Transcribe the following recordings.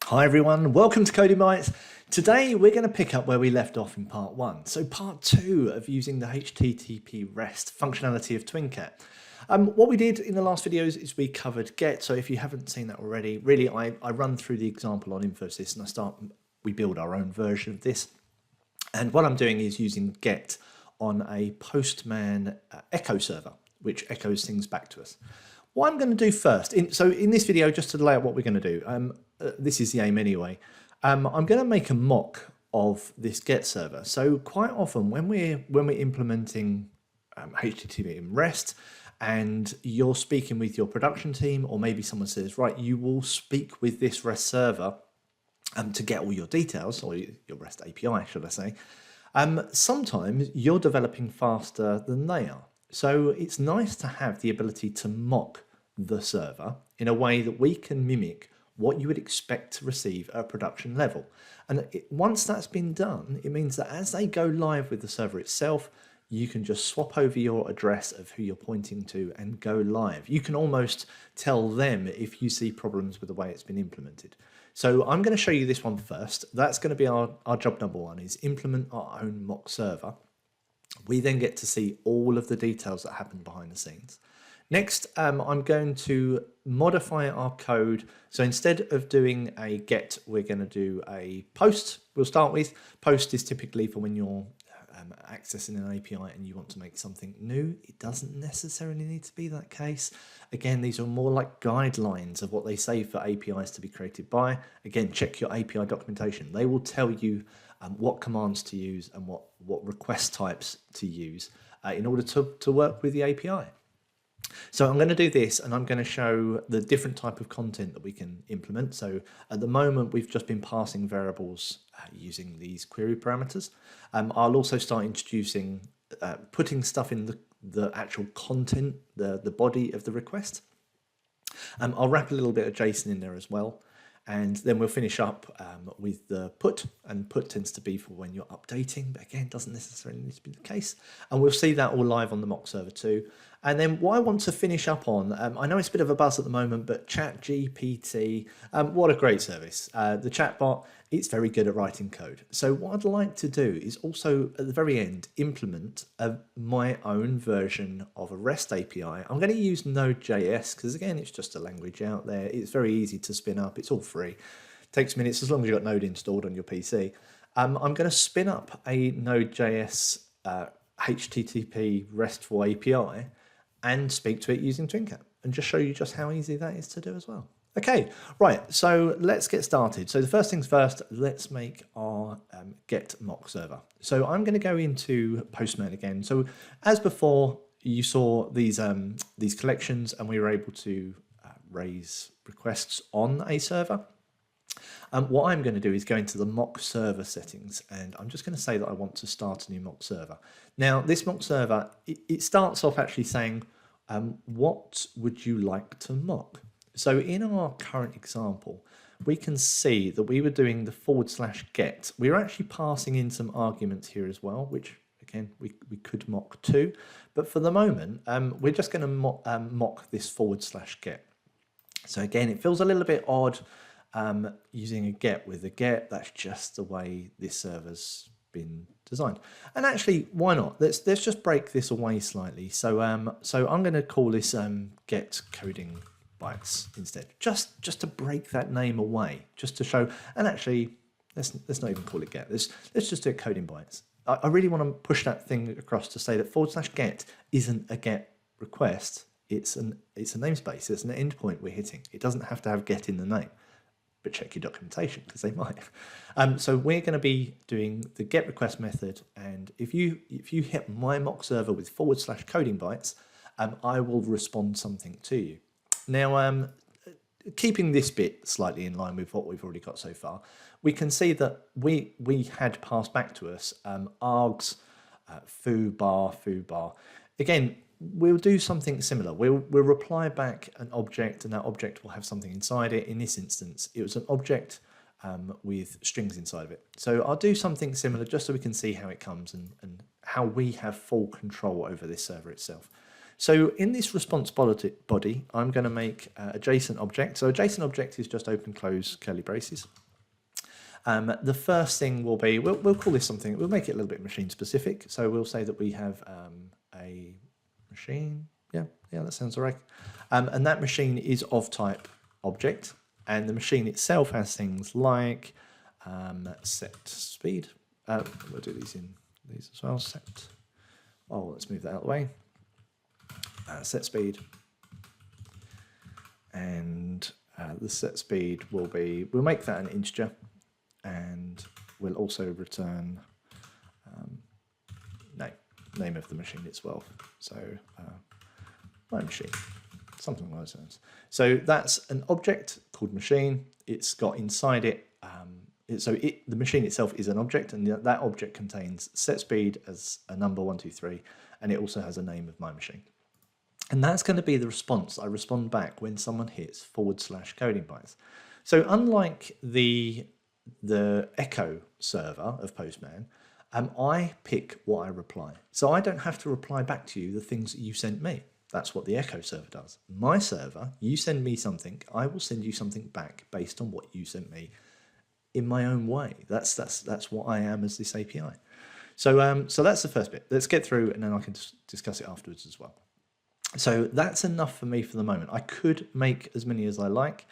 Hi everyone, welcome to Coding Bytes. Today we're going to pick up where we left off in part 1. So part 2 of using the HTTP REST functionality of TwinCAT. What we did in the last videos is we covered GET. So if you haven't seen that already, really I run through the example on Infosys and we build our own version of this. And what I'm doing is using GET on a Postman echo server, which echoes things back to us. What I'm going to do first, in this video, just to lay out what we're going to do, this is the aim anyway, I'm going to make a mock of this GET server. So quite often when we're implementing HTTP in REST and you're speaking with your production team, or maybe someone says, right, you will speak with this REST server to get all your details, or your REST API, should I say, sometimes you're developing faster than they are. So it's nice to have the ability to mock the server in a way that we can mimic what you would expect to receive at a production level. And once that's been done, it means that as they go live with the server itself, you can just swap over your address of who you're pointing to and go live. You can almost tell them if you see problems with the way it's been implemented. So I'm going to show you this one first. That's going to be our job number 1, is implement our own mock server. We then get to see all of the details that happen behind the scenes. Next, I'm going to modify our code. So instead of doing a get, we're going to do a post. We'll start with post is typically for when you're accessing an API and you want to make something new. It doesn't necessarily need to be that case. Again, these are more like guidelines of what they say for APIs to be created by. Again, check your API documentation. They will tell you what commands to use and what request types to use in order to work with the API. So I'm going to do this, and I'm going to show the different type of content that we can implement. So at the moment, we've just been passing variables using these query parameters. I'll also start introducing, putting stuff in the actual content, the body of the request. I'll wrap a little bit of JSON in there as well. And then we'll finish up with the put, and put tends to be for when you're updating, but again, doesn't necessarily need to be the case. And we'll see that all live on the mock server too. And then what I want to finish up on, I know it's a bit of a buzz at the moment, but ChatGPT, what a great service. The chatbot, it's very good at writing code. So what I'd like to do is also at the very end, implement my own version of a REST API. I'm going to use nodejs because again, it's just a language out there. It's very easy to spin up. It's all free. Takes minutes as long as you've got Node installed on your PC. I'm going to spin up a nodejs HTTP RESTful API and speak to it using TwinCAT, and just show you just how easy that is to do as well. Okay, right, so let's get started. So the first things first, let's make our get mock server. So I'm going to go into Postman again. So as before, you saw these collections, and we were able to raise requests on a server. What I'm going to do is go into the mock server settings, and I'm just going to say that I want to start a new mock server. Now, this mock server, it starts off actually saying, what would you like to mock? So in our current example, we can see that we were doing the /get. We were actually passing in some arguments here as well, which again, we could mock too. But for the moment, we're just going to mock this /get. So again, it feels a little bit odd using a get with a get. That's just the way this server's been designed. And actually, why not? Let's just break this away slightly. So I'm going to call this get Coding Bytes instead, just to break that name away, just to show. And actually, let's not even call it get. Let's just do it Coding Bytes. I really want to push that thing across to say that /get isn't a get request. It's a namespace. It's an endpoint we're hitting. It doesn't have to have get in the name. But check your documentation because they might. So we're going to be doing the get request method, and if you hit my mock server with /coding bytes, I will respond something to you. Now, keeping this bit slightly in line with what we've already got so far, we can see that we had passed back to us args foo bar. Again, we'll do something similar. We'll reply back an object, and that object will have something inside it. In this instance, it was an object with strings inside of it. So I'll do something similar just so we can see how it comes and how we have full control over this server itself. So in this response body, I'm going to make a JSON object. So a JSON object is just open, close, curly braces. The first thing will be, we'll call this something, we'll make it a little bit machine specific. So we'll say that we have a machine. Yeah, that sounds all right. And that machine is of type object. And the machine itself has things like set speed. We'll do these in these as well. Let's move that out of the way. Set speed. And the set speed will be, we'll make that an integer. And we'll also return name of the machine as well. So my machine, something along those lines. So that's an object called machine. It's got inside it, the machine itself is an object, and that object contains set speed as a number 1, 2, 3, and it also has a name of my machine. And that's going to be the response I respond back when someone hits / coding bytes. So unlike the echo server of Postman, I pick what I reply. So I don't have to reply back to you the things that you sent me. That's what the echo server does. My server, you send me something, I will send you something back based on what you sent me in my own way. That's what I am as this API. So so that's the first bit. Let's get through, and then I can discuss it afterwards as well. So that's enough for me for the moment. I could make as many as I like.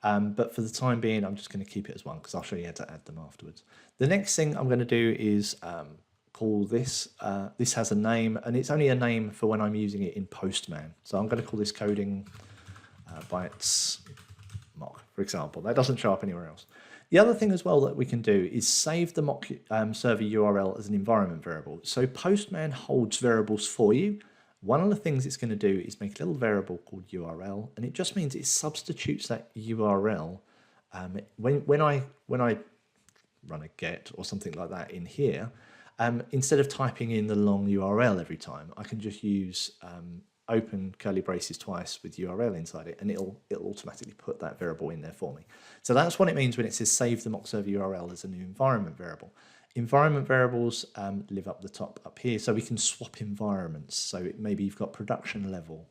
But for the time being, I'm just going to keep it as one because I'll show you how to add them afterwards. The next thing I'm going to do is call this. This has a name, and it's only a name for when I'm using it in Postman. So I'm going to call this Coding Bytes mock, for example. That doesn't show up anywhere else. The other thing as well that we can do is save the mock server URL as an environment variable. So Postman holds variables for you. One of the things it's going to do is make a little variable called URL, and it just means it substitutes that URL when I run a get or something like that in here. Instead of typing in the long URL every time, I can just use open curly braces twice with URL inside it, and it'll automatically put that variable in there for me. So that's what it means when it says save the mock server URL as a new environment variable. Environment variables live up the top up here, so we can swap environments. So maybe you've got production level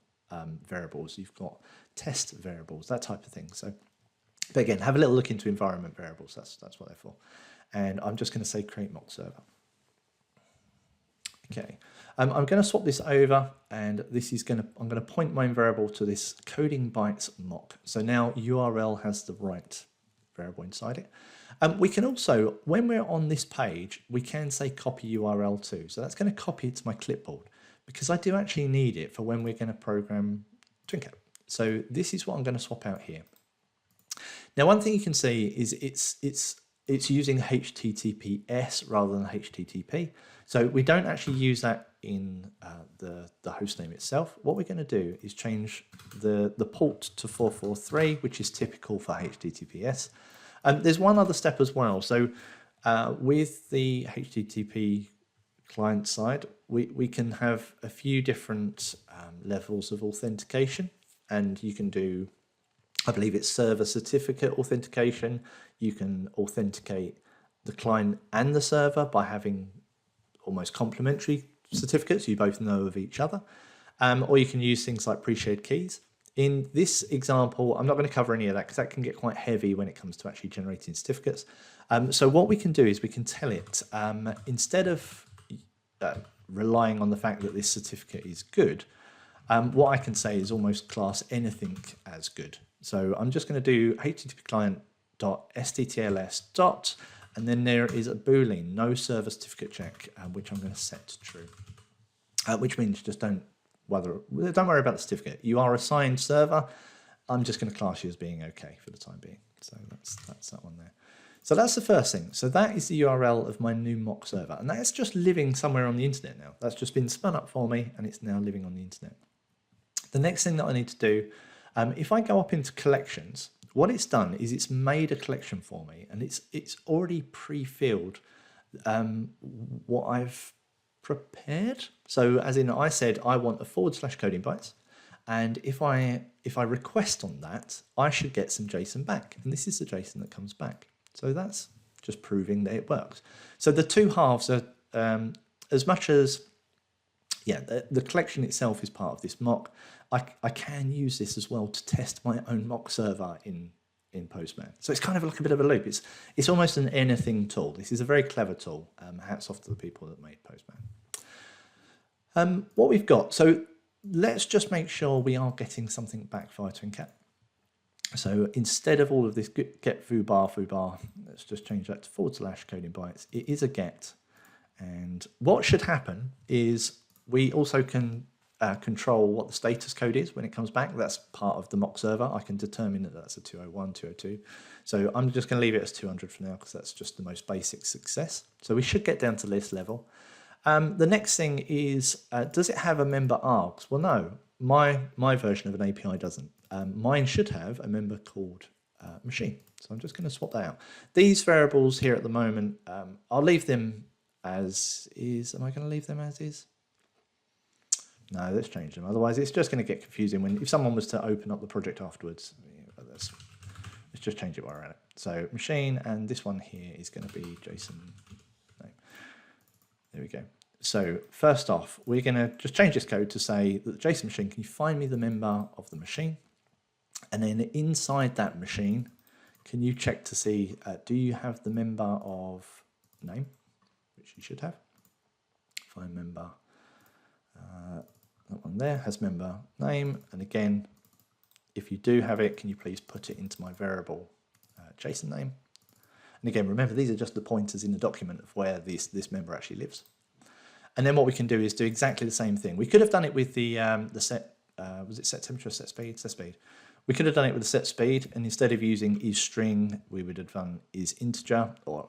variables, you've got test variables, that type of thing. So, but again, have a little look into environment variables. That's what they're for. And I'm just going to say create mock server. Okay, I'm going to swap this over, and this is I'm going to point my variable to this Coding Bytes mock. So now URL has the right variable inside it. We can also, when we're on this page, we can say copy URL to. So that's going to copy it to my clipboard because I do actually need it for when we're going to program TwinCAT. So this is what I'm going to swap out here. Now, one thing you can see is it's using HTTPS rather than HTTP. So we don't actually use that in the hostname itself. What we're going to do is change the port to 443, which is typical for HTTPS. There's one other step as well. So with the HTTP client side, we can have a few different levels of authentication, and you can do, I believe it's server certificate authentication. You can authenticate the client and the server by having almost complementary certificates. You both know of each other. Or you can use things like pre-shared keys. In this example, I'm not going to cover any of that because that can get quite heavy when it comes to actually generating certificates. So what we can do is we can tell it, instead of relying on the fact that this certificate is good, what I can say is almost class anything as good. So I'm just going to do http client.sttls. And then there is a boolean, no server certificate check, which I'm going to set to true, which means just don't worry about the certificate. You are assigned server. I'm just going to class you as being okay for the time being. So that's that one there. So that's the first thing. So that is the URL of my new mock server. And that's just living somewhere on the internet now. That's just been spun up for me, and it's now living on the internet. The next thing that I need to do, if I go up into collections, what it's done is it's made a collection for me, and it's already pre-filled what I've prepared. So as in, I said I want a / coding bytes, and if I request on that, I should get some JSON back, and this is the JSON that comes back. So that's just proving that it works. So the two halves are as much as yeah, the collection itself is part of this mock. I can use this as well to test my own mock server in Postman. So it's kind of like a bit of a loop. It's almost an anything tool. This is a very clever tool. Hats off to the people that made Postman. What we've got, so let's just make sure we are getting something back via TwinCAT. So instead of all of this get foobar, let's just change that to / coding bytes. It is a get. And what should happen is we also can control what the status code is when it comes back. That's part of the mock server. I can determine that that's a 201, 202. So I'm just going to leave it as 200 for now because that's just the most basic success. So we should get down to this level. The next thing is, does it have a member args? Well, no, my version of an API doesn't. Mine should have a member called machine. So I'm just going to swap that out. These variables here at the moment, I'll leave them as is. Am I going to leave them as is? No, let's change them. Otherwise, it's just going to get confusing if someone was to open up the project afterwards. Let's just change it while we're at it. So machine, and this one here is going to be JSON name. There we go. So first off, we're going to just change this code to say that the JSON machine, can you find me the member of the machine? And then inside that machine, can you check to see, do you have the member of name, which you should have. Find member, that one there has member name. And again, if you do have it, can you please put it into my variable JSON name? And again, remember, these are just the pointers in the document of where this member actually lives. And then what we can do is do exactly the same thing. We could have done it with the set, was it set temperature, set speed, set speed. We could have done it with the set speed, and instead of using isString, we would have done isInteger, or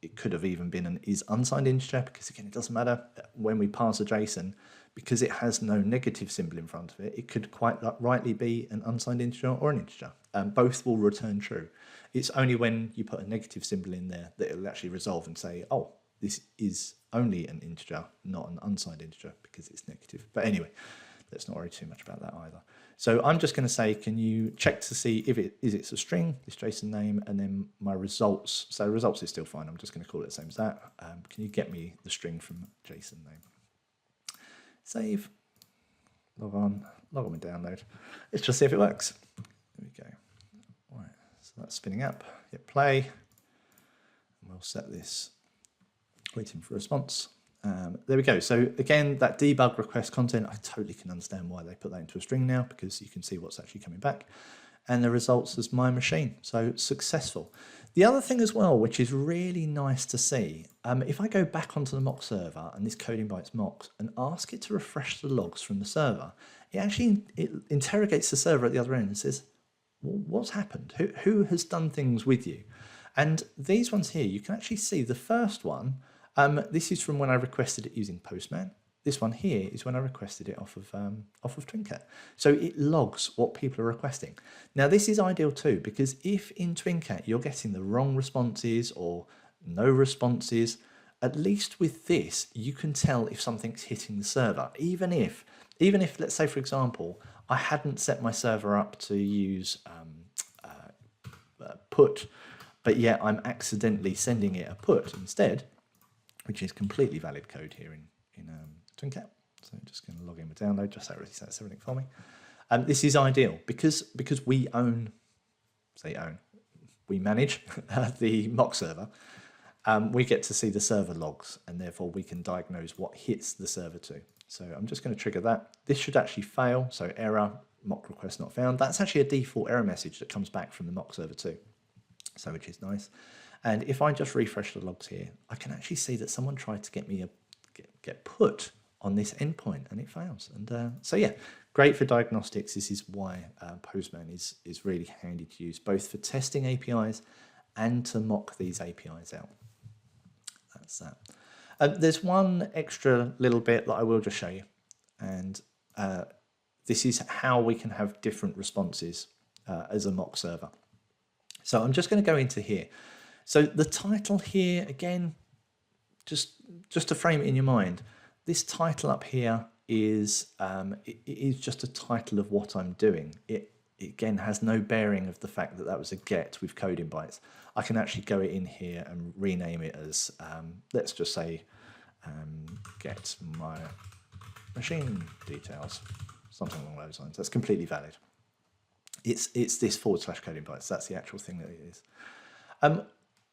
it could have even been an isUnsigned integer, because again, it doesn't matter when we pass a JSON, because it has no negative symbol in front of it. It could quite rightly be an unsigned integer or an integer. Both will return true. It's only when you put a negative symbol in there that it will actually resolve and say, oh, this is only an integer, not an unsigned integer, because it's negative. But anyway, let's not worry too much about that either. So I'm just going to say, can you check to see if it's a string, this JSON name, and then my results. So results is still fine. I'm just going to call it the same as that. Can you get me the string from JSON name? Save, log on with download. Let's just see if it works. There we go. All right, so that's spinning up. Hit play, and we'll set this waiting for a response. There we go. So again, that debug request content, I totally can understand why they put that into a string now, because you can see what's actually coming back. And the results is my machine. So successful. The other thing as well, which is really nice to see, if I go back onto the mock server and this Coding Bytes mocks and ask it to refresh the logs from the server, it interrogates the server at the other end and says, well, what's happened? Who has done things with you? And these ones here, you can actually see the first one. This is from when I requested it using Postman. This one here is when I requested it off of TwinCAT. So it logs what people are requesting. Now this is ideal too, because if in TwinCAT you're getting the wrong responses or no responses, at least with this, you can tell if something's hitting the server. Even if let's say, for example, I hadn't set my server up to use put, but yet I'm accidentally sending it a put instead, which is completely valid code here in TwinCAT. So I'm just going to log in with download, just so it really sets everything for me. This is ideal because we we manage the mock server. We get to see the server logs, and therefore we can diagnose what hits the server too. So I'm just going to trigger that. This should actually fail. So error, mock request not found. That's actually a default error message that comes back from the mock server too. So which is nice. And if I just refresh the logs here, I can actually see that someone tried to get me get put on this endpoint, and it fails. And so yeah, great for diagnostics. This is why Postman is really handy to use, both for testing APIs and to mock these APIs out. That's that. There's one extra little bit that I will just show you, and this is how we can have different responses as a mock server. So I'm just going to go into here. So the title here, again, just to frame it in your mind, this title up here is it is just a title of what I'm doing. It again has no bearing of the fact that that was a get with Coding Bytes. I can actually go in here and rename it as, let's just say, get my machine details, something along those lines. That's completely valid. It's this / coding bytes. That's the actual thing that it is.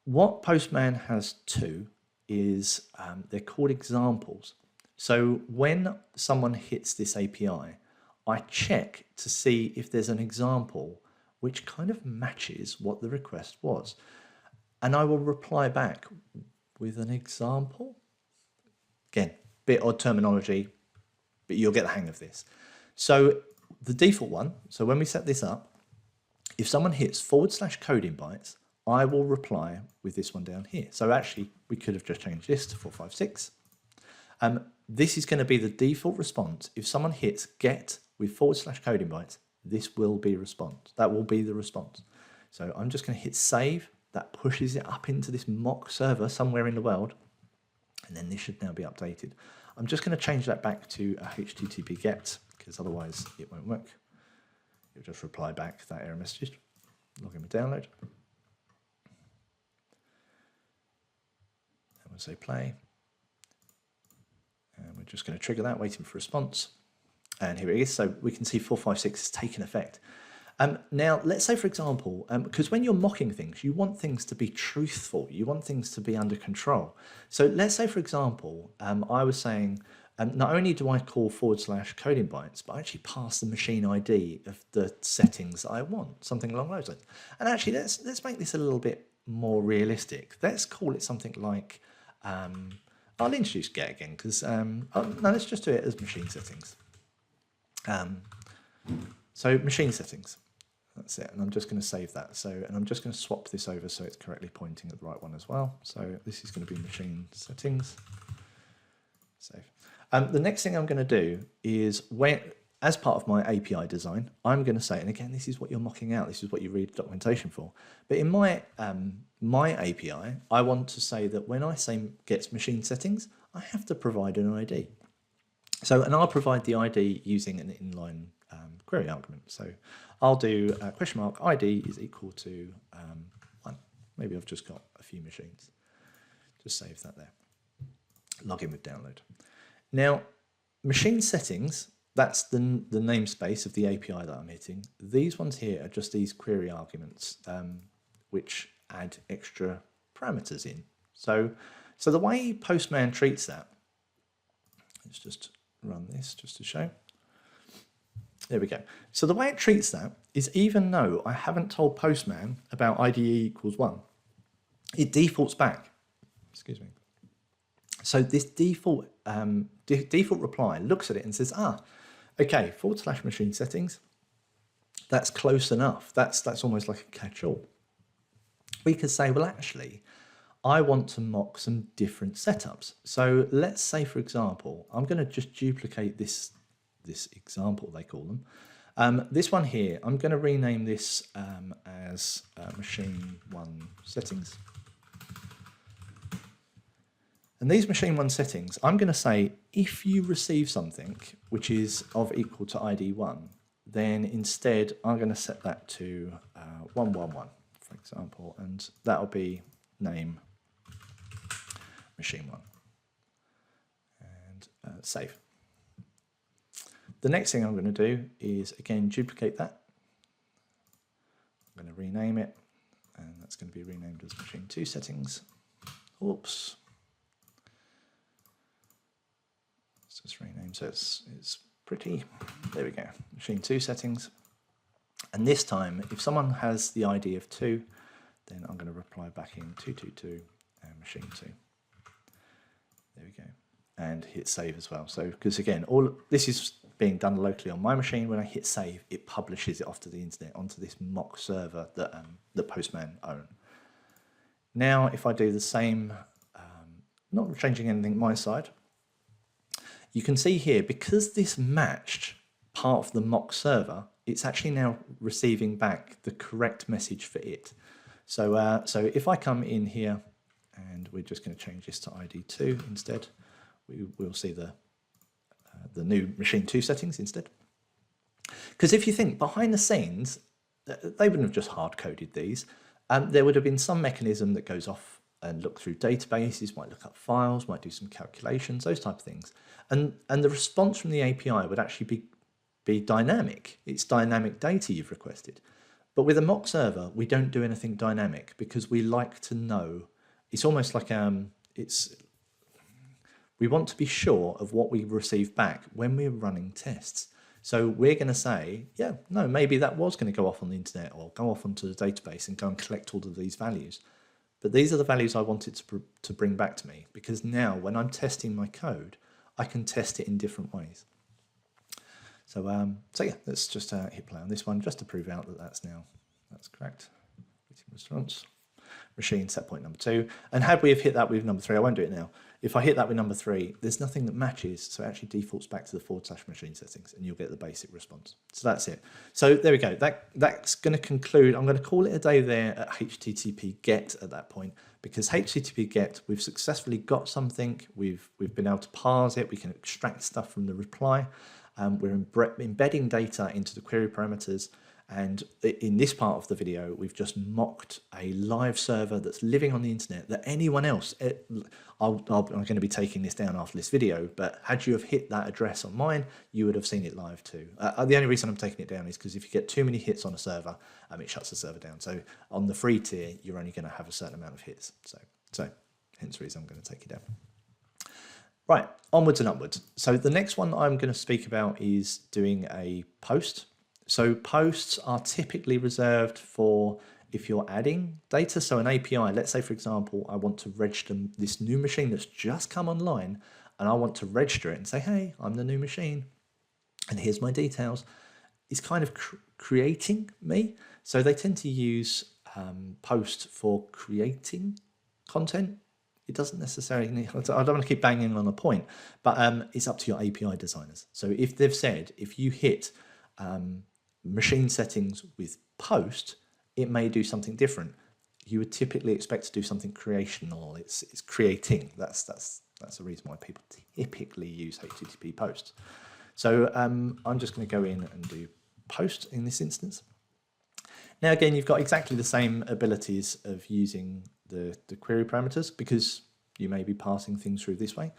What Postman has too is they're called examples. So when someone hits this API, I check to see if there's an example which kind of matches what the request was. And I will reply back with an example. Again, bit odd terminology, but you'll get the hang of this. So the default one, so when we set this up, if someone hits / coding bytes, I will reply with this one down here. So actually, we could have just changed this to 456. This is going to be the default response. If someone hits get with / coding bytes, this will be response. That will be the response. So I'm just going to hit save. That pushes it up into this mock server somewhere in the world. And then this should now be updated. I'm just going to change that back to a HTTP GET because otherwise it won't work. It'll just reply back that error message. Log in with download. And we'll say play. And we're just going to trigger that, waiting for response. And here it is. So we can see 456 has taken effect. Now, let's say, for example, because when you're mocking things, you want things to be truthful. You want things to be under control. So let's say, for example, I was saying, not only do I call / coding bytes, but I actually pass the machine ID of the settings that I want, something along those lines. And actually, let's make this a little bit more realistic. Let's call it something like, I'll introduce get again, because, no, let's just do it as machine settings. So machine settings, that's it. And I'm just going to save that. So, and I'm just going to swap this over so it's correctly pointing at the right one as well. So this is going to be machine settings, save. The next thing I'm going to do is as part of my API design, I'm going to say, and again, this is what you're mocking out. This is what you read the documentation for. But in my API, I want to say that when I say get machine settings, I have to provide an ID. So, and I'll provide the ID using an inline query argument. So I'll do question mark ID is equal to 1. Maybe I've just got a few machines. Just save that there. Log in with download. Now, machine settings, that's the namespace of the API that I'm hitting. These ones here are just these query arguments which add extra parameters in. So the way Postman treats that, let's just run this just to show. There we go. So the way it treats that is even though I haven't told Postman about IDE equals 1, it defaults back. Excuse me. So this default reply looks at it and says, okay, / machine settings, that's close enough. That's almost like a catch-all. We could say, well, actually, I want to mock some different setups. So let's say, for example, I'm going to just duplicate this example, they call them. This one here, I'm going to rename this as machine 1 settings. And these machine 1 settings, I'm going to say, if you receive something which is of equal to ID 1, then instead I'm going to set that to 111, for example, and that'll be name machine 1. And save. The next thing I'm going to do is, again, duplicate that. I'm going to rename it, and that's going to be renamed as machine 2 settings. Oops. Let's just rename so it's pretty. There we go, machine 2 settings. And this time, if someone has the ID of 2, then I'm going to reply back in 222 and machine 2. There we go. And hit save as well. So, because again, all this is being done locally on my machine. When I hit save, it publishes it off to the internet onto this mock server that Postman own. Now, if I do the same, not changing anything on my side, you can see here, because this matched part of the mock server, it's actually now receiving back the correct message for it. So, so if I come in here, and we're just going to change this to ID2 instead, we'll see the new machine 2 settings instead. Because if you think behind the scenes, they wouldn't have just hard-coded these. There would have been some mechanism that goes off and look through databases, might look up files, might do some calculations, those type of things. And the response from the API would actually be dynamic. It's dynamic data you've requested. But with a mock server, we don't do anything dynamic because we like to know. It's almost like we want to be sure of what we receive back when we're running tests. So we're going to say, yeah, no, maybe that was going to go off on the internet or go off onto the database and go and collect all of these values. But these are the values I wanted to bring back to me, because now when I'm testing my code, I can test it in different ways. So yeah, let's just hit play on this one just to prove out that that's correct. Response, machine set point number 2. And had we have hit that with number 3, I won't do it now. If I hit that with number 3, there's nothing that matches, so it actually defaults back to the / machine settings, and you'll get the basic response. So that's it. So there we go. That's going to conclude. I'm going to call it a day there at HTTP GET at that point, because HTTP GET, we've successfully got something. We've been able to parse it. We can extract stuff from the reply. We're embedding data into the query parameters. And in this part of the video, we've just mocked a live server that's living on the internet that anyone else, I'm going to be taking this down after this video, but had you have hit that address on mine, you would have seen it live too. The only reason I'm taking it down is because if you get too many hits on a server, it shuts the server down. So on the free tier, you're only going to have a certain amount of hits. So hence the reason I'm going to take it down. Right, onwards and upwards. So the next one I'm going to speak about is doing a post. So posts are typically reserved for if you're adding data. So an API, let's say, for example, I want to register this new machine that's just come online, and I want to register it and say, hey, I'm the new machine, and here's my details. It's kind of creating me. So they tend to use post for creating content. It doesn't necessarily need, I don't want to keep banging on a point, but it's up to your API designers. So if they've said, if you hit machine settings with post, it may do something different. You would typically expect to do something creational. It's creating. That's the reason why people typically use HTTP posts. So I'm just going to go in and do post in this instance. Now again, you've got exactly the same abilities of using the query parameters, because you may be passing things through this way.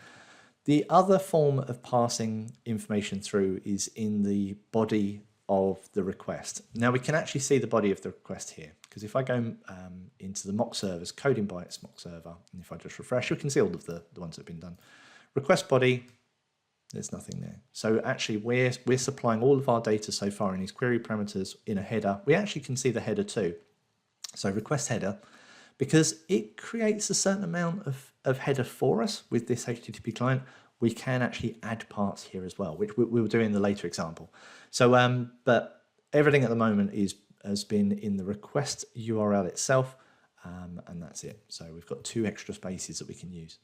The other form of passing information through is in the body of the request. Now we can actually see the body of the request here, because if I go into the mock servers, Coding Bytes mock server, and if I just refresh, you can see all of the ones that have been done. Request body, there's nothing there. So actually we're supplying all of our data so far in these query parameters in a header. We actually can see the header too. So request header, because it creates a certain amount of header for us with this HTTP client, we can actually add parts here as well, which we'll do in the later example. So, but everything at the moment has been in the request URL itself, and that's it. So we've got 2 extra spaces that we can use.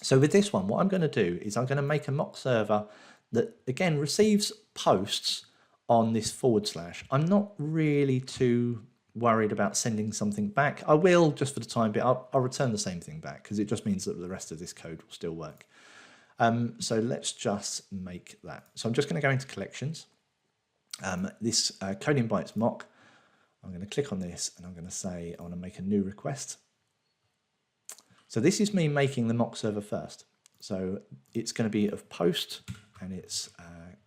So with this one, what I'm going to do is I'm going to make a mock server that, again, receives posts on this /. I'm not really too worried about sending something back. I will, just for the time being, I'll return the same thing back, because it just means that the rest of this code will still work. So let's just make that. So I'm just going to go into collections. This Coding Bytes mock, I'm going to click on this and I'm going to say I want to make a new request. So this is me making the mock server first. So it's going to be of post, and it's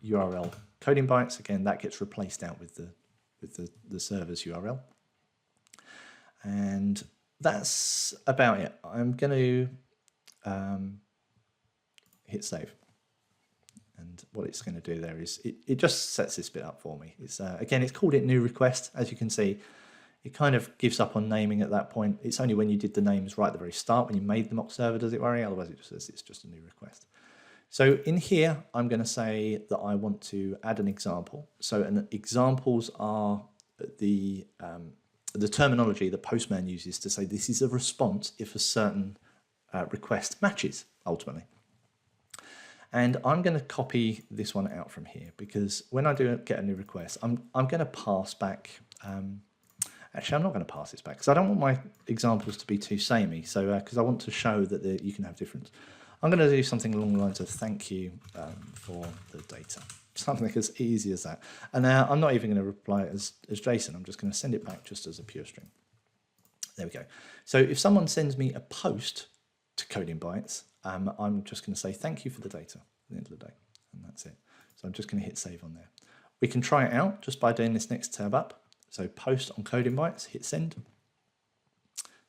URL Coding Bytes. Again, that gets replaced out with the server's URL. And that's about it. I'm going to hit save. And what it's going to do there is it just sets this bit up for me. It's again, it's called it new request. As you can see, it kind of gives up on naming at that point. It's only when you did the names right at the very start, when you made the mock server, does it worry? Otherwise it just says it's just a new request. So in here, I'm going to say that I want to add an example. So examples are the terminology that Postman uses to say this is a response if a certain request matches, ultimately. And I'm going to copy this one out from here, because when I do get a new request, I'm going to pass back. Actually, I'm not going to pass this back, because I don't want my examples to be too samey. So because I want to show that you can have different. I'm going to do something along the lines of thank you for the data. Something as easy as that. And now I'm not even going to reply it as JSON. I'm just going to send it back just as a pure string. There we go. So if someone sends me a post to Coding Bytes, I'm just going to say thank you for the data at the end of the day, and that's it. So I'm just going to hit save on there. We can try it out just by doing this next tab up. So post on Coding Bytes, hit send.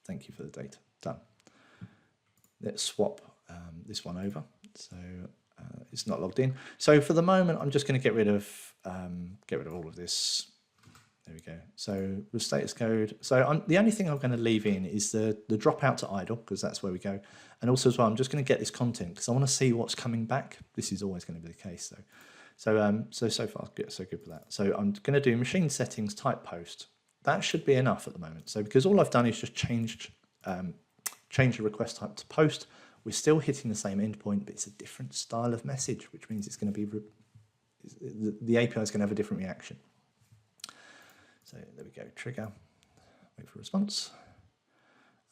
Thank you for the data. Done. Let's swap this one over. So it's not logged in. So for the moment, I'm just going to get rid of all of this. There we go. So with status code, so the only thing I'm going to leave in is the dropout to idle, because that's where we go. And also as well, I'm just going to get this content because I want to see what's coming back. This is always going to be the case. So far so good for that. So I'm going to do machine settings type post. That should be enough at the moment. So because all I've done is just changed the request type to post, we're still hitting the same endpoint, but it's a different style of message, which means it's going to be the API is going to have a different reaction. So there we go, trigger, wait for response.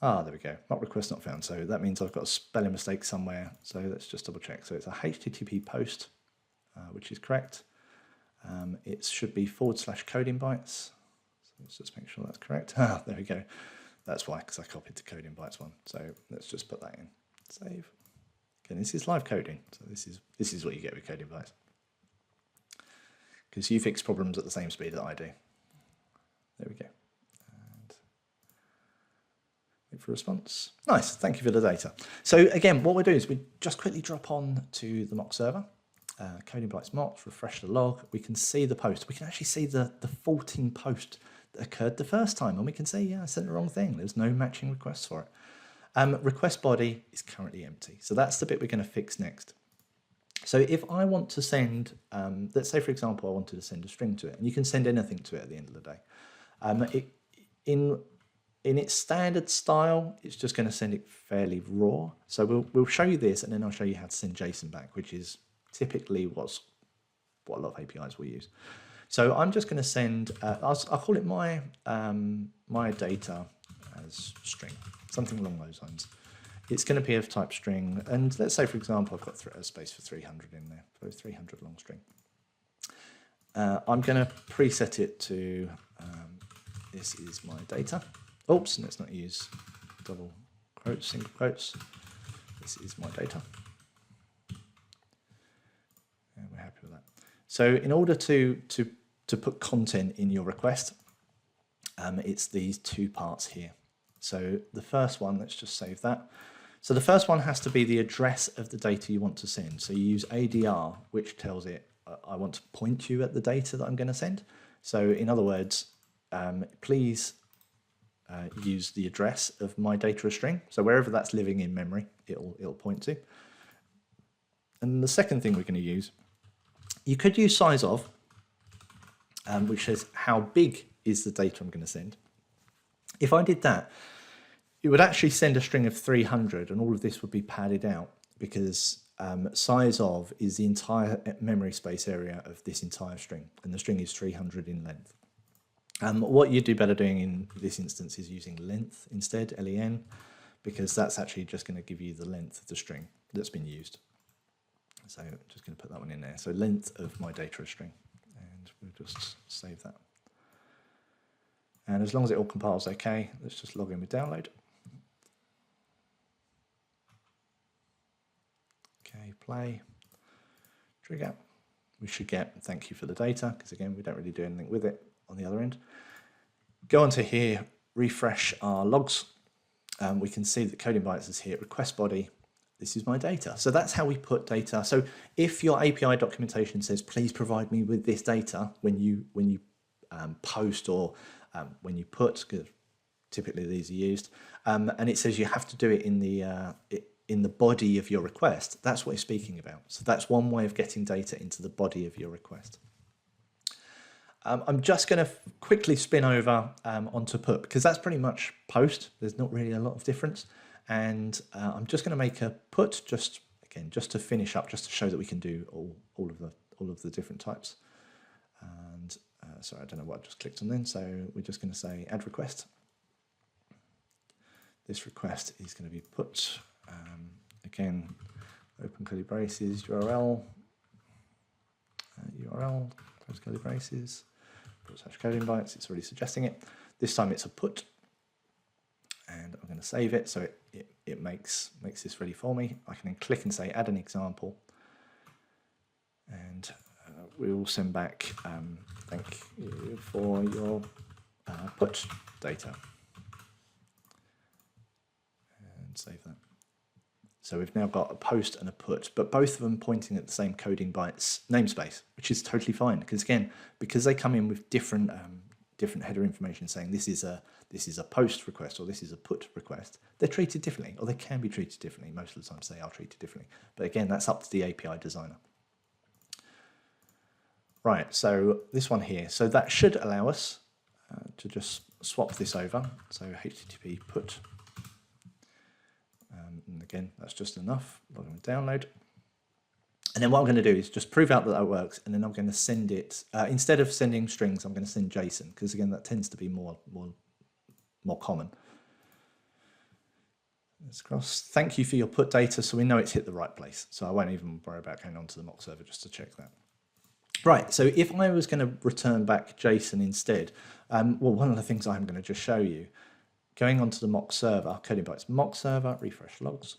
There we go, not request not found. So that means I've got a spelling mistake somewhere. So let's just double check. So it's a HTTP post, which is correct. It should be /coding bytes. So let's just make sure that's correct. There we go. That's why, because I copied the Coding Bytes one. So let's just put that in, save. Okay, this is live coding. So this is what you get with Coding Bytes. Because you fix problems at the same speed that I do. There we go. And wait for response. Nice, thank you for the data. So again, what we'll do is we just quickly drop on to the mock server, Coding Bytes mocks, refresh the log. We can see the post. We can actually see the faulting post that occurred the first time. And we can say, yeah, I sent the wrong thing. There's no matching requests for it. Request body is currently empty. So that's the bit we're going to fix next. So if I want to send, let's say, for example, I wanted to send a string to it, and you can send anything to it at the end of the day. In its standard style, it's just going to send it fairly raw. So we'll show you this, and then I'll show you how to send JSON back, which is typically what a lot of APIs will use. So I'm just going to send, I'll call it my data as string, something along those lines. It's going to be of type string, and let's say, for example, I've got a space for 300 in there, so 300 long string. I'm going to preset it to this is my data. Oops, let's not use double quotes, single quotes. This is my data. And we're happy with that. So in order to put content in your request, it's these two parts here. So the first one, let's just save that. So the first one has to be the address of the data you want to send. So you use ADR, which tells it, I want to point you at the data that I'm going to send. So in other words, please use the address of my data as string. So wherever that's living in memory, it'll point to. And the second thing we're going to use, you could use size of, which says how big is the data I'm going to send. If I did that, it would actually send a string of 300, and all of this would be padded out because size of is the entire memory space area of this entire string, and the string is 300 in length. What you'd do better doing in this instance is using length instead, len, because that's actually just going to give you the length of the string that's been used. So I'm just going to put that one in there. So length of my data string, and we'll just save that. And as long as it all compiles okay, let's just log in with download. Okay, play, trigger. We should get thank you for the data, because again, we don't really do anything with it on the other end. Go onto here, refresh our logs. We can see that Coding Bytes is here, request body. This is my data. So that's how we put data. So if your API documentation says, please provide me with this data when you post or when you put, because typically these are used, and it says you have to do it in the body of your request, that's what it's speaking about. So that's one way of getting data into the body of your request. I'm just going to quickly spin over onto put, because that's pretty much post. There's not really a lot of difference. And I'm just going to make a put just to finish up, just to show that we can do all of the different types. And sorry, I don't know what I just clicked on then. So we're just going to say add request. This request is going to be put, again, open curly braces, URL, close curly braces, /coding bytes, it's already suggesting it. This time it's a put. to save it, so it makes this ready for me. I can then click and say add an example, and we will send back thank you for your put data, and save that. So we've now got a post and a put, but both of them pointing at the same Coding Bytes namespace, which is totally fine, because again, because they come in with different different header information saying this is a post request or this is a put request, they're treated differently, or they can be treated differently. Most of the times they are treated differently, but again, that's up to the API designer. Right, so this one here, so that should allow us to just swap this over. So HTTP put. And again, that's just enough. I'm going to download. And then what I'm going to do is just prove out that that works, and then I'm going to send it, instead of sending strings, I'm going to send JSON, because again, that tends to be more common. Let's cross. Thank you for your put data, so we know it's hit the right place. So I won't even worry about going onto the mock server just to check that. Right, so if I was going to return back JSON instead, well, one of the things I'm going to just show you, going onto the mock server, Coding Bytes mock server, refresh logs,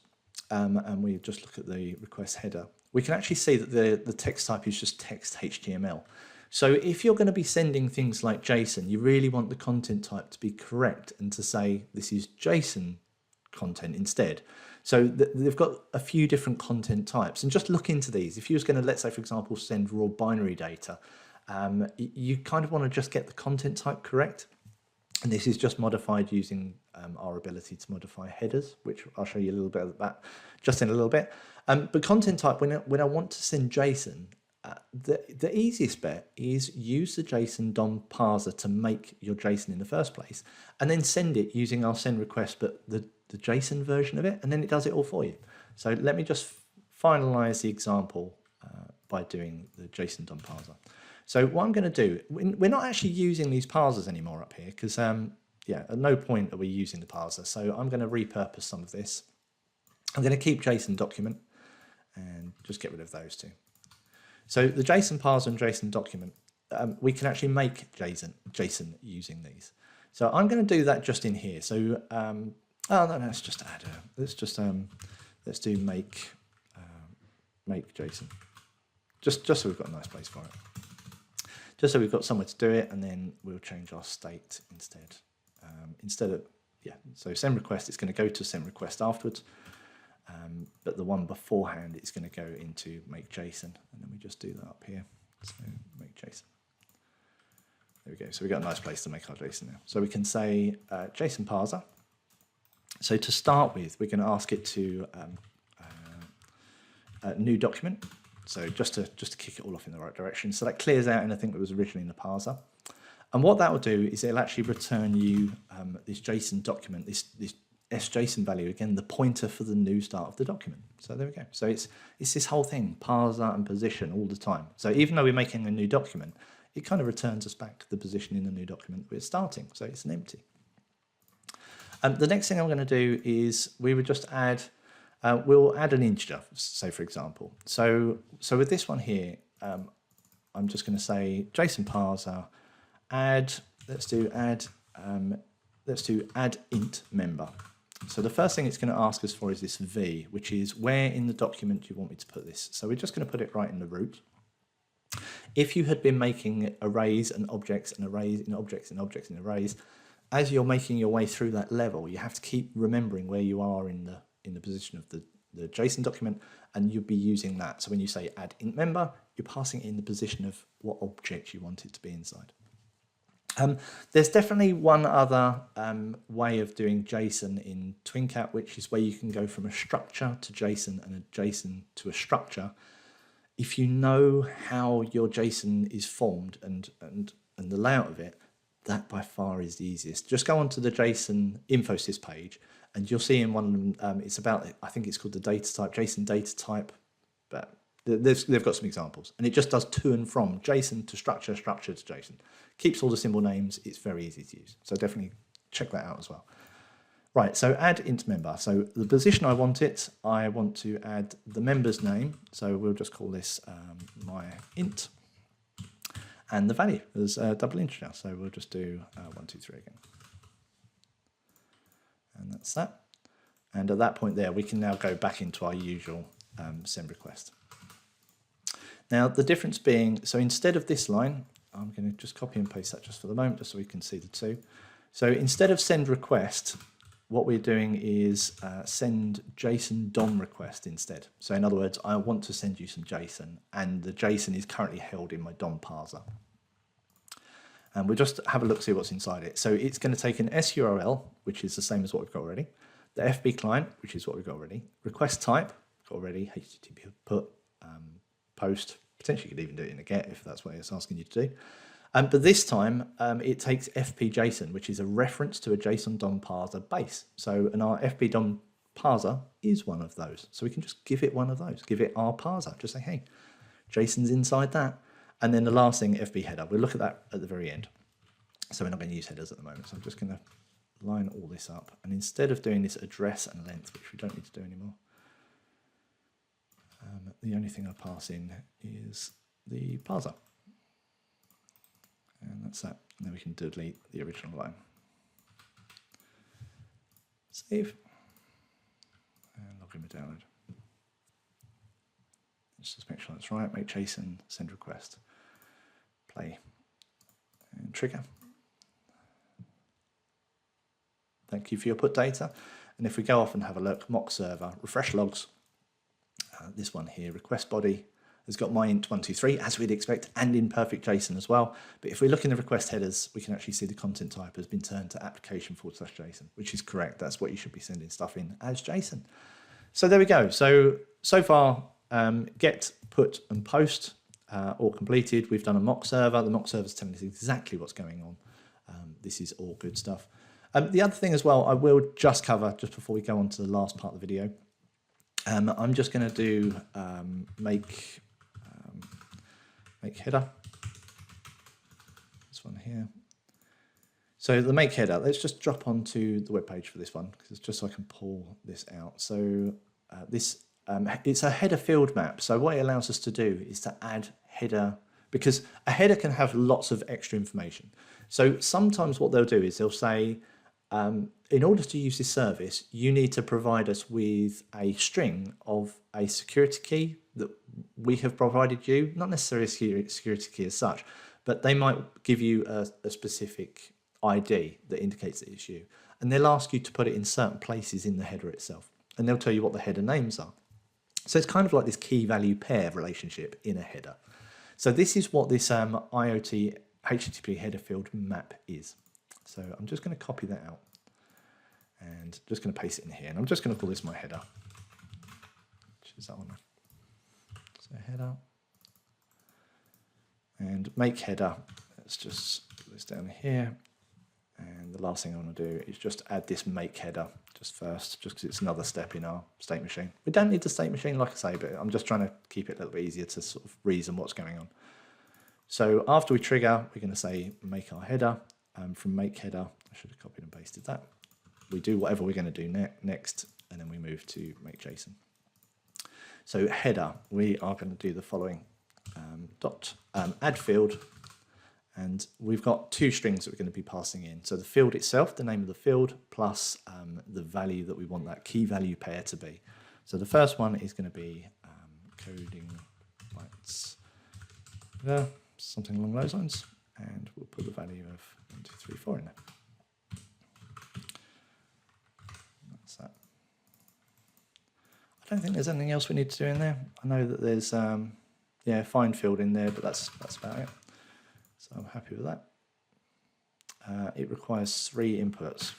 and we just look at the request header, we can actually see that the text type is just text HTML. So if you're going to be sending things like JSON, you really want the content type to be correct and to say this is JSON content instead. So they've got a few different content types, and just look into these. If you was going to, let's say, for example, send raw binary data, you kind of want to just get the content type correct. And this is just modified using our ability to modify headers, which I'll show you a little bit of that just in a little bit. But content type, when I want to send JSON, the easiest bet is use the JSON DOM parser to make your JSON in the first place, and then send it using our send request, but the JSON version of it, and then it does it all for you. So let me just finalize the example by doing the JSON DOM parser. So what I'm going to do, we're not actually using these parsers anymore up here, because yeah, at no point are we using the parser. So I'm going to repurpose some of this. I'm going to keep JSON document and just get rid of those two. So the JSON parser and JSON document, we can actually make JSON using these. So I'm going to do that just in here. So oh no, let's just add let's do make JSON, just so we've got a nice place for it. Just so we've got somewhere to do it, and then we'll change our state instead. Instead of, yeah, so send request, it's going to go to send request afterwards, but the one beforehand is going to go into make JSON, and then we just do that up here. So make JSON. There we go. So we've got a nice place to make our JSON now. So we can say JSON parser. So to start with, we're going to ask it to new document. So just to kick it all off in the right direction. So that clears out anything that was originally in the parser. And what that will do is it'll actually return you this JSON document, this sjson value, again, the pointer for the new start of the document. So there we go. So it's this whole thing, parser and position all the time. So even though we're making a new document, it kind of returns us back to the position in the new document that we're starting. So it's an empty. The next thing I'm going to do is we would just add, we'll add an integer, say for example. So with this one here, I'm just going to say JSON parser, add, let's do add int member. So the first thing it's going to ask us for is this v, which is where in the document do you want me to put this? So we're just going to put it right in the root. If you had been making arrays and objects and arrays and objects and objects and arrays, as you're making your way through that level, you have to keep remembering where you are in the position of the JSON document, and you'll be using that. So when you say add int member, you're passing it in the position of what object you want it to be inside. There's definitely one other way of doing JSON in TwinCAT, which is where you can go from a structure to JSON and a JSON to a structure. If you know how your JSON is formed and the layout of it, that by far is the easiest. Just go onto the JSON Infosys page, and you'll see in one of them, it's about, I think it's called the data type, JSON data type, but they've got some examples, and it just does to and from JSON to structure, structure to JSON. Keeps all the symbol names. It's very easy to use. So definitely check that out as well. Right, so add int member. So the position I want to add the member's name. So we'll just call this my int. And the value is double integer. So we'll just do 1, 2, 3 again. And that's that. And at that point there, we can now go back into our usual send request. Now, the difference being, so instead of this line, I'm going to just copy and paste that just for the moment, just so we can see the two. So instead of send request, what we're doing is send JSON DOM request instead. So in other words, I want to send you some JSON, and the JSON is currently held in my DOM parser. And we'll just have a look, see what's inside it. So it's going to take an SURL, which is the same as what we've got already, the FB client, which is what we've got already, request type, got already, HTTP put, post, potentially you could even do it in a GET if that's what it's asking you to do. But this time it takes FP-JSON, which is a reference to a JSON DOM parser base. So our FP DOM parser is one of those. So we can just give it one of those, give it our parser, just say, hey, JSON's inside that. And then the last thing, FB header. We'll look at that at the very end. So we're not going to use headers at the moment. So I'm just going to line all this up. And instead of doing this address and length, which we don't need to do anymore, the only thing I pass in is the parser. And that's that. And then we can delete the original line. Save. And log in with download. Let's just make sure that's right. Make JSON, send request, play, and trigger. Thank you for your put data. And if we go off and have a look, mock server, refresh logs, this one here, request body, has got my int123 as we'd expect, and in perfect JSON as well. But if we look in the request headers, we can actually see the content type has been turned to application/JSON, which is correct. That's what you should be sending stuff in as JSON. So there we go. So far, get, put, and post all completed. We've done a mock server. The mock server is telling us exactly what's going on. This is all good stuff. The other thing as well, I will just cover just before we go on to the last part of the video. I'm just going to do make header. This one here. So the make header, let's just drop onto the web page for this one, because it's just so I can pull this out. So this it's a header field map. So what it allows us to do is to add header, because a header can have lots of extra information. So sometimes what they'll do is they'll say, in order to use this service, you need to provide us with a string of a security key that we have provided you, not necessarily a security key as such, but they might give you a specific ID that indicates that it's you. And they'll ask you to put it in certain places in the header itself. And they'll tell you what the header names are. So it's kind of like this key value pair relationship in a header. So this is what this IoT HTTP header field map is. So I'm just going to copy that out and just going to paste it in here. And I'm just going to call this my header, which is that one. So header and make header. Let's just put this down here. And the last thing I want to do is just add this make header just first, just because it's another step in our state machine. We don't need the state machine, like I say, but I'm just trying to keep it a little bit easier to sort of reason what's going on. So after we trigger, we're going to say make our header. From make header, I should have copied and pasted that. We do whatever we're going to do next, and then we move to make JSON. So header, we are going to do the following: add field, and we've got two strings that we're going to be passing in. So the field itself, the name of the field, plus the value that we want that key value pair to be. So the first one is going to be coding bytes, something along those lines, and we'll put the value of 1, 2, 3, 4 in there. That's that. I don't think there's anything else we need to do in there. I know that there's find field in there, but that's about it. So I'm happy with that. It requires 3 inputs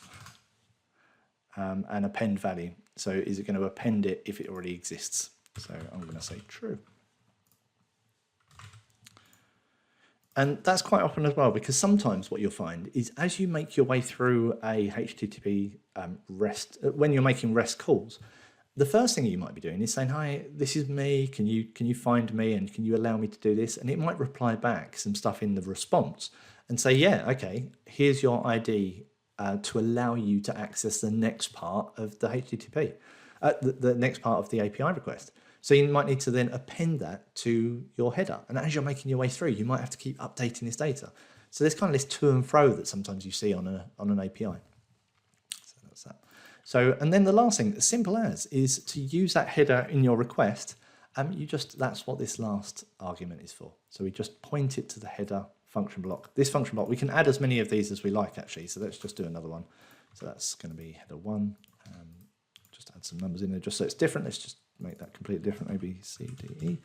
and append value. So is it going to append it if it already exists? So I'm going to say true. And that's quite often as well, because sometimes what you'll find is as you make your way through a HTTP REST, when you're making REST calls, the first thing you might be doing is saying, hi, this is me, can you find me and can you allow me to do this? And it might reply back some stuff in the response and say, yeah, okay, here's your ID to allow you to access the next part of the HTTP, the next part of the API request. So you might need to then append that to your header. And as you're making your way through, you might have to keep updating this data. So there's kind of this to and fro that sometimes you see on an API. So that's that. So, and then the last thing, as simple as, is to use that header in your request. That's what this last argument is for. So we just point it to the header function block. This function block, we can add as many of these as we like actually. So let's just do another one. So that's going to be header 1. Just add some numbers in there just so it's different. Let's just make that completely different. Maybe C, D, E.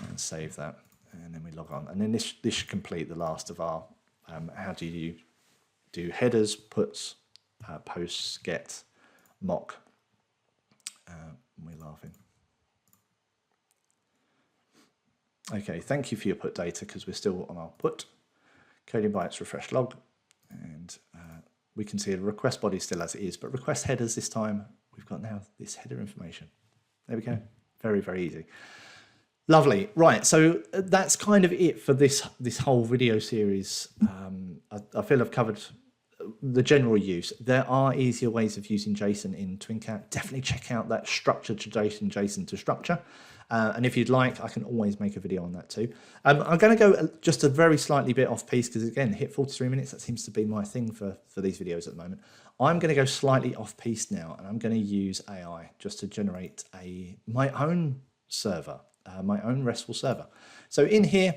And save that. And then we log on. And then this should complete the last of our, how do you do headers, puts, posts, get, mock. We're laughing. Okay, thank you for your put data because we're still on our put. Coding bytes refresh log. And we can see the request body still as it is, but request headers this time, we've got now this header information. There we go. Very, very easy. Lovely. Right, so that's kind of it for this whole video series. I feel I've covered the general use. There are easier ways of using JSON in TwinCAT. Definitely check out that structure to JSON, JSON to structure. And if you'd like, I can always make a video on that too. I'm going to go just a very slightly bit off piece because again, hit 43 minutes. That seems to be my thing for these videos at the moment. I'm going to go slightly off piece now, and I'm going to use AI just to generate my own server, my own RESTful server. So in here,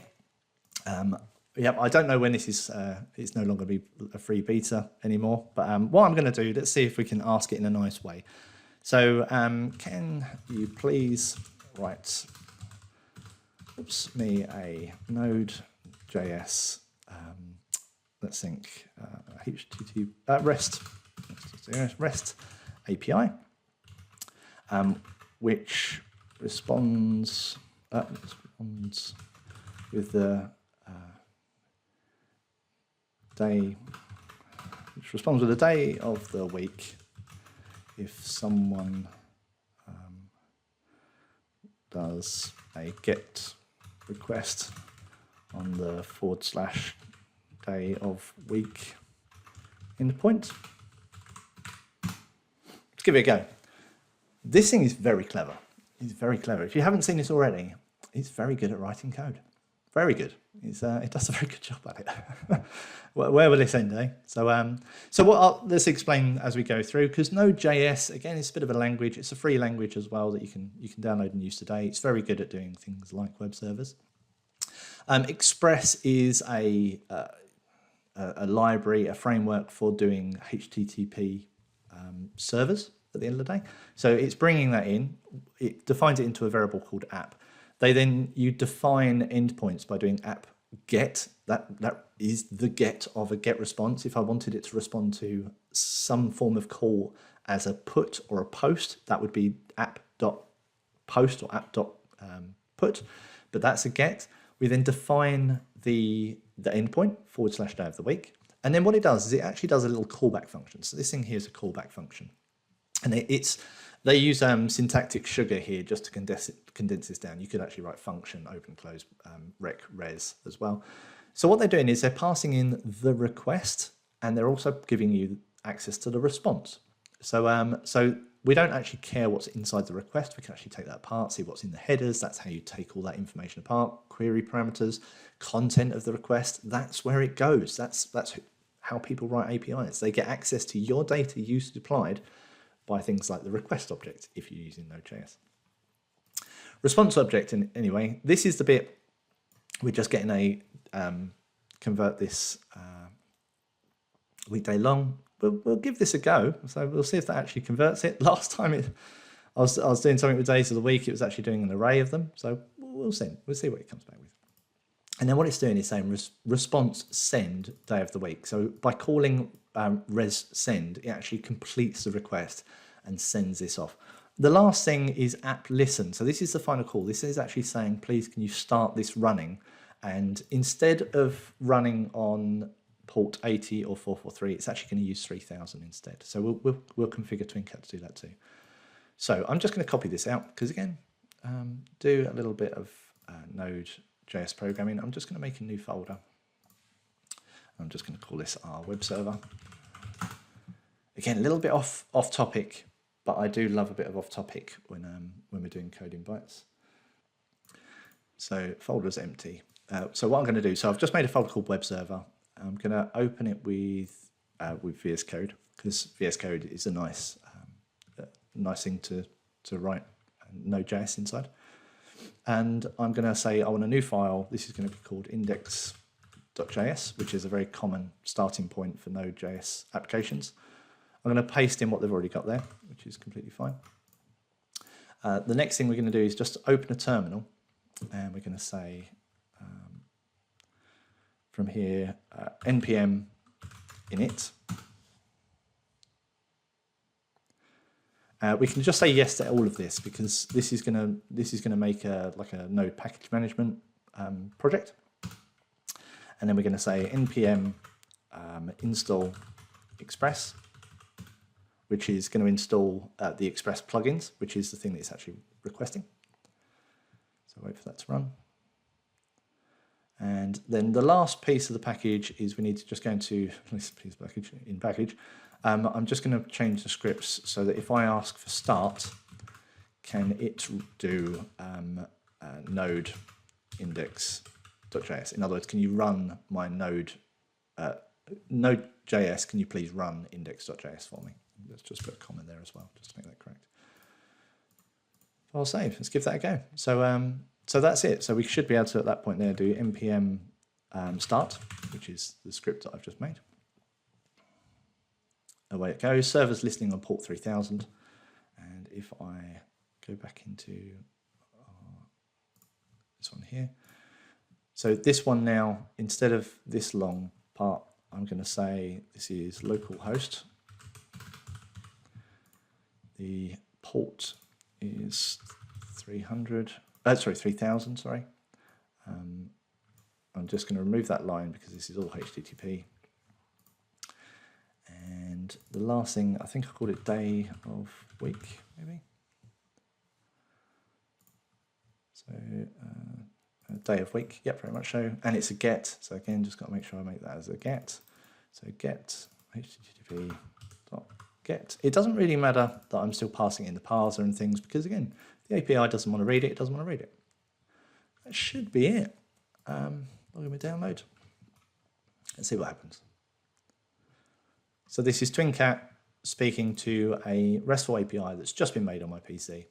I don't know when this is, it's no longer be a free beta anymore, but what I'm going to do, let's see if we can ask it in a nice way. So can you please write me a nodejs, let's think, HTTP, REST API, which responds with the day, which responds with the day of the week if someone does a get request on the / day of week endpoint. Let's give it a go. This thing is very clever. It's very clever. If you haven't seen this already, it's very good at writing code. Very good. It does a very good job at it. Where will this end, eh? So let's explain as we go through, because Node.js, again, is a bit of a language. It's a free language as well that you can download and use today. It's very good at doing things like web servers. Express is a library, a framework for doing HTTP servers at the end of the day. So it's bringing that in. It defines it into a variable called app. You define endpoints by doing app get. That is the get of a get response. If I wanted it to respond to some form of call as a put or a post, that would be app.post or app.put, but that's a get. We then define the endpoint / day of the week. And then what it does is it actually does a little callback function. So this thing here is a callback function. And they use syntactic sugar here just to condense this down. You could actually write function, open, close, rec, res as well. So what they're doing is they're passing in the request, and they're also giving you access to the response. So we don't actually care what's inside the request. We can actually take that apart, see what's in the headers. That's how you take all that information apart. Query parameters, content of the request. That's where it goes. That's how people write APIs. They get access to your data used deployed by things like the request object if you're using Node.js. Response object, anyway, this is the bit we're just getting a convert this weekday long. We'll give this a go. So we'll see if that actually converts it. Last time I was doing something with days of the week, it was actually doing an array of them. So we'll see what it comes back with. And then what it's doing is saying response send day of the week. So by calling res send, it actually completes the request and sends this off. The last thing is app listen. So this is the final call. This is actually saying, please, can you start this running? And instead of running on port 80 or 443, it's actually going to use 3000 instead. So we'll configure TwinCAT to do that too. So I'm just going to copy this out because again, do a little bit of Node.js programming. I'm just going to make a new folder. I'm just going to call this our web server. Again, a little bit off topic, but I do love a bit of off topic when we're doing Coding Bytes. So folder's empty. So what I'm going to do, so I've just made a folder called web server. I'm going to open it with VS Code. because VS Code is a nice thing to write nodejs inside. And I'm going to say I want a new file. This is going to be called index.js, which is a very common starting point for Node.js applications. I'm going to paste in what they've already got there, which is completely fine. The next thing we're going to do is just open a terminal, and we're going to say from here npm init. We can just say yes to all of this because this is going to make like a Node package management project, and then we're going to say npm install express, which is going to install the Express plugins, which is the thing that it's actually requesting. So wait for that to run. And then the last piece of the package is we need to just go into this piece of package in package. I'm just going to change the scripts so that if I ask for start, can it do node index.js? In other words, can you run my node node.js? Can you please run index.js for me? Let's just put a comment there as well, just to make that correct. File save. Let's give that a go. So that's it. So we should be able to, at that point there, do npm start, which is the script that I've just made. Away it goes. Server's listening on port 3000. And if I go back into this one here. So this one now, instead of this long part, I'm going to say this is localhost. The port is 3000, sorry. I'm just going to remove that line because this is all HTTP. And the last thing, I think I called it day of week, maybe. So day of week, yep, very much so. And it's a get, so again, just got to make sure I make that as a get. So get HTTP dot get. It doesn't really matter that I'm still passing in the parser and things because again, the API doesn't want to read it, it doesn't want to read it. That should be it. Log me download. Let's see what happens. So this is TwinCAT speaking to a RESTful API that's just been made on my PC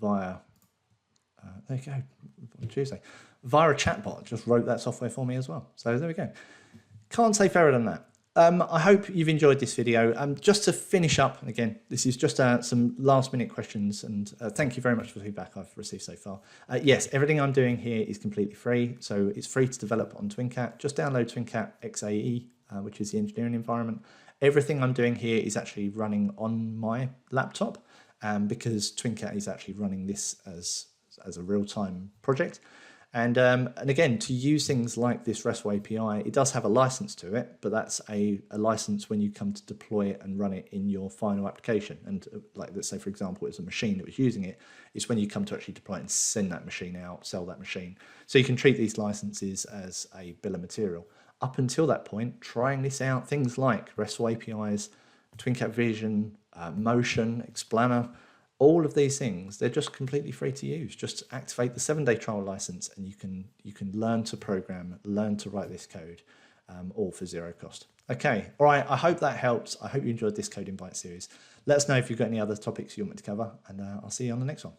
via, there you go, on Tuesday, via a chatbot. Just wrote that software for me as well. So there we go. Can't say fairer than that. I hope you've enjoyed this video. Just to finish up, and again, this is just some last minute questions, and thank you very much for the feedback I've received so far. Yes, everything I'm doing here is completely free, so it's free to develop on TwinCAT. Just download TwinCAT XAE, which is the engineering environment. Everything I'm doing here is actually running on my laptop, because TwinCAT is actually running this as a real-time project. And again, to use things like this RESTful API, it does have a license to it, but that's a license when you come to deploy it and run it in your final application. And like, let's say, for example, it's a machine that was using it. It's when you come to actually deploy it and send that machine out, sell that machine. So you can treat these licenses as a bill of material. Up until that point, trying this out, things like RESTful APIs, TwinCAT Vision, Motion, Explainer, all of these things, they're just completely free to use. Just activate the 7-day trial license and you can learn to program, learn to write this code, all for zero cost. Okay, all right, I hope that helps. I hope you enjoyed this Coding Bytes series. Let us know if you've got any other topics you want me to cover, and I'll see you on the next one.